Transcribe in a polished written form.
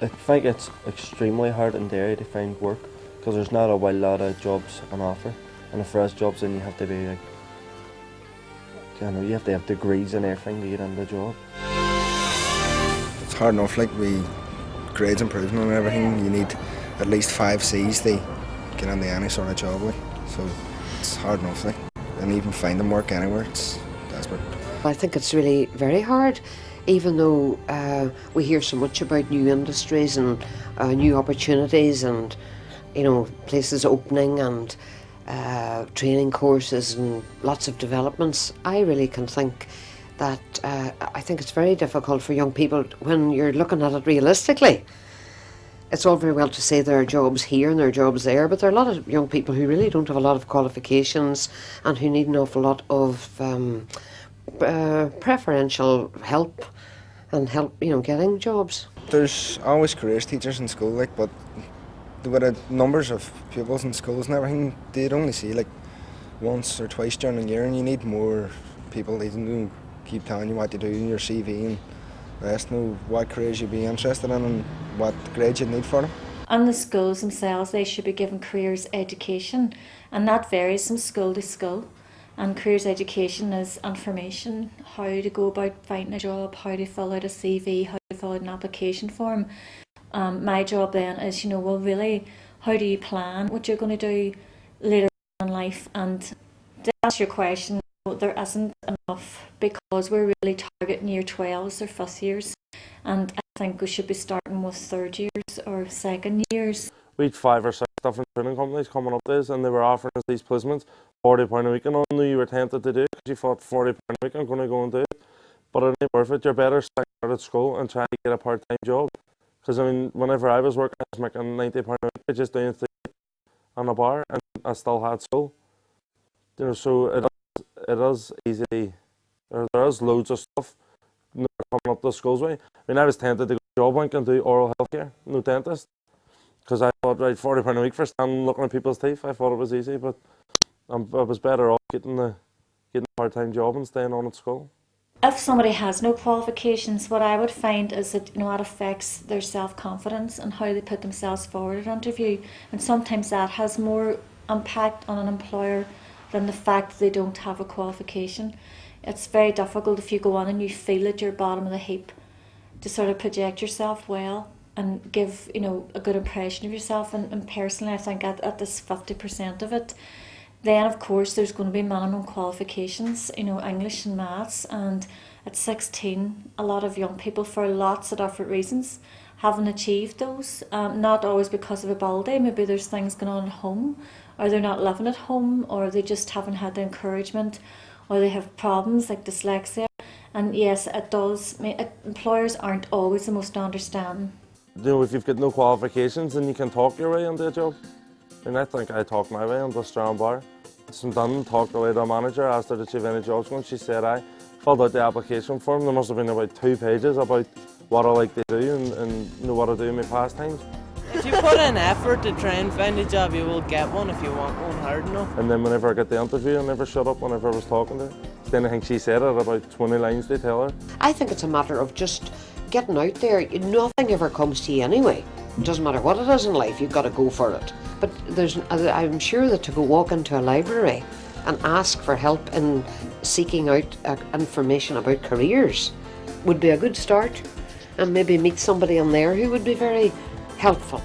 I think it's extremely hard in dairy to find work because there's not a wild lot of jobs on offer. And if there is jobs, then you have to be like, you have to have degrees and everything to get in the job. It's hard enough, like with grades improving and everything. You need at least 5 C's to get into any sort of job, like. So it's hard enough, like. And even finding work anywhere, it's desperate. I think it's really very hard, even though we hear so much about new industries and new opportunities and, you know, places opening and training courses and lots of developments. I really can think that I think it's very difficult for young people when you're looking at it realistically. It's all very well to say there are jobs here and there are jobs there, but there are a lot of young people who really don't have a lot of qualifications and who need an awful lot of preferential help and help, you know, getting jobs. There's always careers teachers in school, like, but with the numbers of pupils in schools and everything, they'd only see like once or twice during the year, and you need more people to keep telling you what to do in your CV and the rest, know what careers you'd be interested in and what grades you'd need for them. And the schools themselves, they should be given careers education, and that varies from school to school. And careers education is information, how to go about finding a job, how to fill out a CV, how to fill out an application form. My job then is, you know, well, really, how do you plan what you're going to do later in life? And to answer your question, there isn't enough because we're really targeting year 12s or first years, and I think we should be starting with third years or second years. We had 5 or 6 different training companies coming up this, and they were offering us these placements, £40 a week, and I knew you were tempted to do it because you thought £40 a week, I'm going to go and do it. But it ain't worth it. You're better start at school and try to get a part-time job. Because I mean, whenever I was working, I was making £90 a week just doing things on a bar, and I still had school. You know, so it is easy. There is loads of stuff coming up the school's way. I mean, I was tempted to go to job bank and do oral health care, no dentist. Because I thought, right, £40 a week for standing looking at people's teeth, I thought it was easy, but I was better off getting a part-time job and staying on at school. If somebody has no qualifications, what I would find is that, you know, it affects their self-confidence and how they put themselves forward at an interview. And sometimes that has more impact on an employer than the fact that they don't have a qualification. It's very difficult if you go on and you feel at your bottom of the heap to sort of project yourself well and give, you know, a good impression of yourself. And personally, I think at this 50% of it, then of course there's going to be minimum qualifications, you know, English and maths. And at 16, a lot of young people, for lots of different reasons, haven't achieved those. Not always because of ability. Maybe there's things going on at home, or they're not living at home, or they just haven't had the encouragement, or they have problems like dyslexia. And yes, it does. Employers aren't always the most understanding. You know, if you've got no qualifications, then you can talk your way into a job. And I think I talked my way into a strong bar. Some done, talked away to a manager, asked her if she have any jobs going. She said I filled out the application form. There must have been about 2 pages about what I like to do and you know, what I do in my pastimes. If you put in effort to try and find a job, you will get one if you want one hard enough. And then whenever I got the interview, I never shut up whenever I was talking to her. Then I think she said it about 20 lines to tell her. I think it's a matter of just getting out there. Nothing ever comes to you anyway. It doesn't matter what it is in life, you've got to go for it. But I'm sure that to go walk into a library and ask for help in seeking out information about careers would be a good start, and maybe meet somebody in there who would be very helpful.